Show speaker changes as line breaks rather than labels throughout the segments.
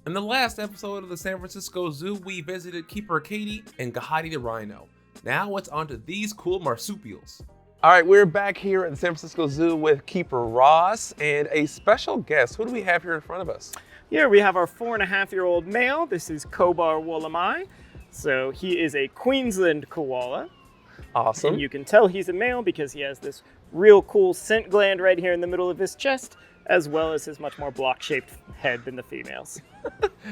In the last episode of the San Francisco Zoo, we visited Keeper Katie and Gahati the rhino. Now it's on to these cool marsupials. All right, we're back here at the San Francisco Zoo with Keeper Ross and a special guest. Who do we have here in front of us?
Here we have our 4.5-year-old male. This is Cobar Wollemi and I. So he is a Queensland koala.
Awesome.
And you can tell he's a male because he has this real cool scent gland right here in the middle of his chest, as well as his much more block-shaped head than the females.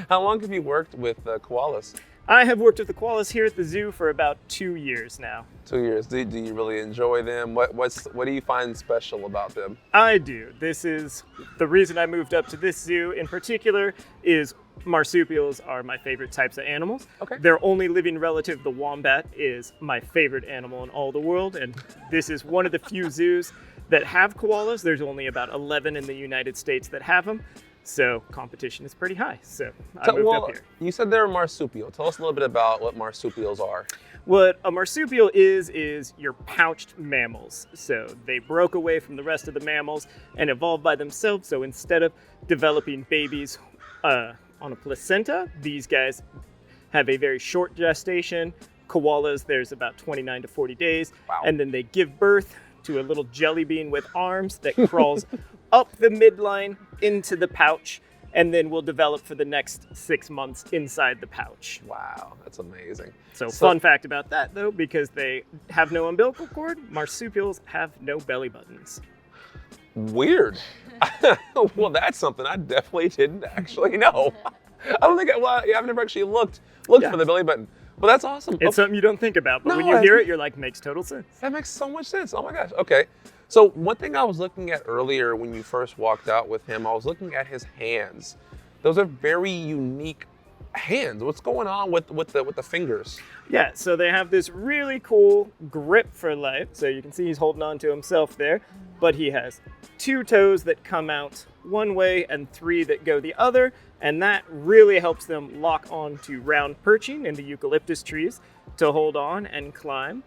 How long have you worked with koalas?
I have worked with the koalas here at the zoo for about 2 years now.
2 years. Do you really enjoy them? What do you find special about them?
I do. This is the reason I moved up to this zoo in particular is marsupials are my favorite types of animals.
Okay.
Their only living relative, the wombat, is my favorite animal in all the world, and this is one of the few zoos that have koalas. There's only about 11 in the United States that have them. So competition is pretty high. So I moved up here.
You said they're a marsupial. Tell us a little bit about what marsupials are.
What a marsupial is your pouched mammals. So they broke away from the rest of the mammals and evolved by themselves. So instead of developing babies on a placenta, these guys have a very short gestation. Koalas, there's about 29 to 40 days.
Wow.
And then they give birth to a little jelly bean with arms that crawls up the midline into the pouch, and then will develop for the next 6 months inside the pouch.
Wow, that's amazing.
So fun fact about that though, because they have no umbilical cord, marsupials have no belly buttons.
Weird. Well, that's something I definitely didn't actually know. I don't think, I've never actually looked for the belly button. Well, that's awesome.
It's something you don't think about, but when you hear it, you're like, makes total sense.
That makes so much sense. Oh my gosh. Okay. So one thing I was looking at earlier when you first walked out with him, I was looking at his hands. Those are very unique hands. What's going on with the fingers?
Yeah, so they have this really cool grip for life. So you can see he's holding on to himself there, but he has 2 toes that come out one way and 3 that go the other. And that really helps them lock on to round perching in the eucalyptus trees to hold on and climb.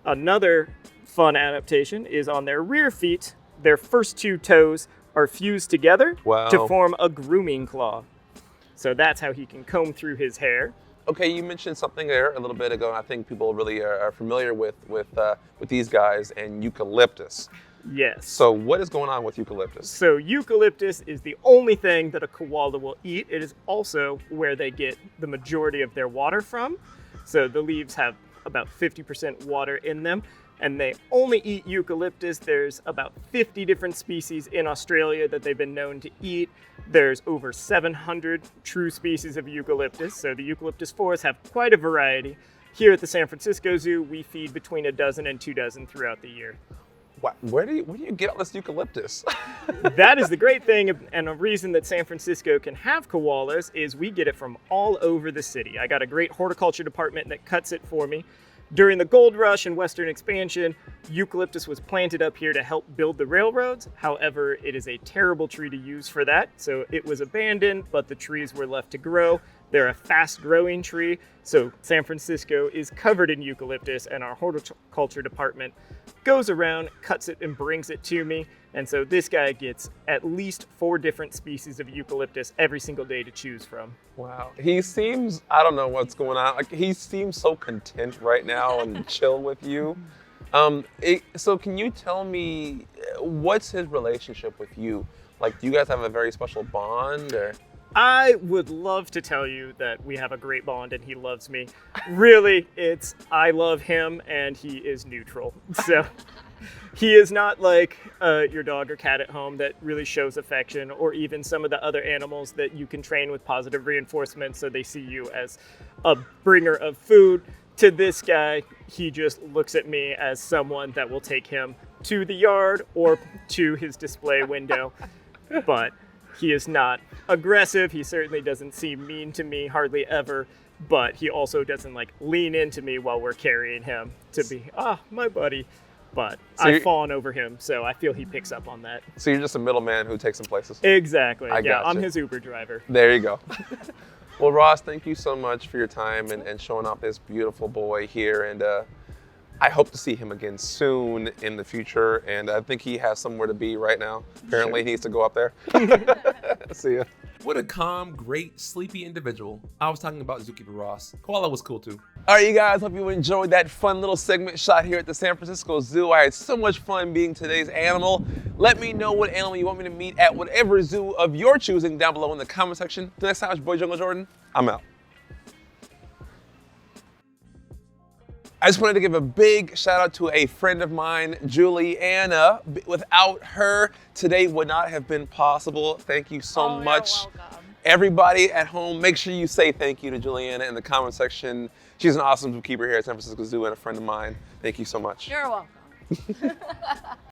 Another fun adaptation is on their rear feet. Their first 2 toes are fused together to form a grooming claw. So that's how he can comb through his hair.
Okay, you mentioned something there a little bit ago, and I think people really are familiar with these guys and eucalyptus.
Yes.
So what is going on with eucalyptus?
So eucalyptus is the only thing that a koala will eat. It is also where they get the majority of their water from. So the leaves have about 50% water in them, and they only eat eucalyptus. There's about 50 different species in Australia that they've been known to eat. There's over 700 true species of eucalyptus. So the eucalyptus forests have quite a variety. Here at the San Francisco Zoo, we feed between 12 and 24 throughout the year.
Wow. Where do you get all this eucalyptus?
That is the great thing, and a reason that San Francisco can have koalas is we get it from all over the city. I got a great horticulture department that cuts it for me. During the gold rush and western expansion, eucalyptus was planted up here to help build the railroads. However, it is a terrible tree to use for that, so it was abandoned, but the trees were left to grow. They're a fast-growing tree, so San Francisco is covered in eucalyptus, and our horticulture department goes around, cuts it, and brings it to me. And so this guy gets at least 4 different species of eucalyptus every single day to choose from.
Wow. He seems, I don't know what's going on. Like, he seems so content right now and chill with you. So can you tell me, what's his relationship with you? Like, do you guys have a very special bond, or?
I would love to tell you that we have a great bond and he loves me. Really, it's I love him and he is neutral. So he is not like your dog or cat at home that really shows affection, or even some of the other animals that you can train with positive reinforcement so they see you as a bringer of food. To this guy, he just looks at me as someone that will take him to the yard or to his display window. But he is not aggressive. He certainly doesn't seem mean to me, hardly ever. But he also doesn't like lean into me while we're carrying him to be, my buddy. But so I fawn over him, so I feel he picks up on that.
So you're just a middleman who takes him places?
Exactly.
Gotcha.
I'm his Uber driver.
There you go. Well, Ross, thank you so much for your time and showing off this beautiful boy here. And I hope to see him again soon in the future. And I think he has somewhere to be right now. Apparently, he needs to go up there. See ya. What a calm, great, sleepy individual. I was talking about Zookeeper Ross. Koala was cool too. All right, you guys, hope you enjoyed that fun little segment shot here at the San Francisco Zoo. I had so much fun being today's animal. Let me know what animal you want me to meet at whatever zoo of your choosing down below in the comment section. Till next time, it's your boy Jungle Jordan. I'm out. I just wanted to give a big shout out to a friend of mine, Juliana. Without her, today would not have been possible. Thank you so much.
You're welcome.
Everybody at home, make sure you say thank you to Juliana in the comment section. She's an awesome zookeeper here at San Francisco Zoo and a friend of mine. Thank you so much.
You're welcome.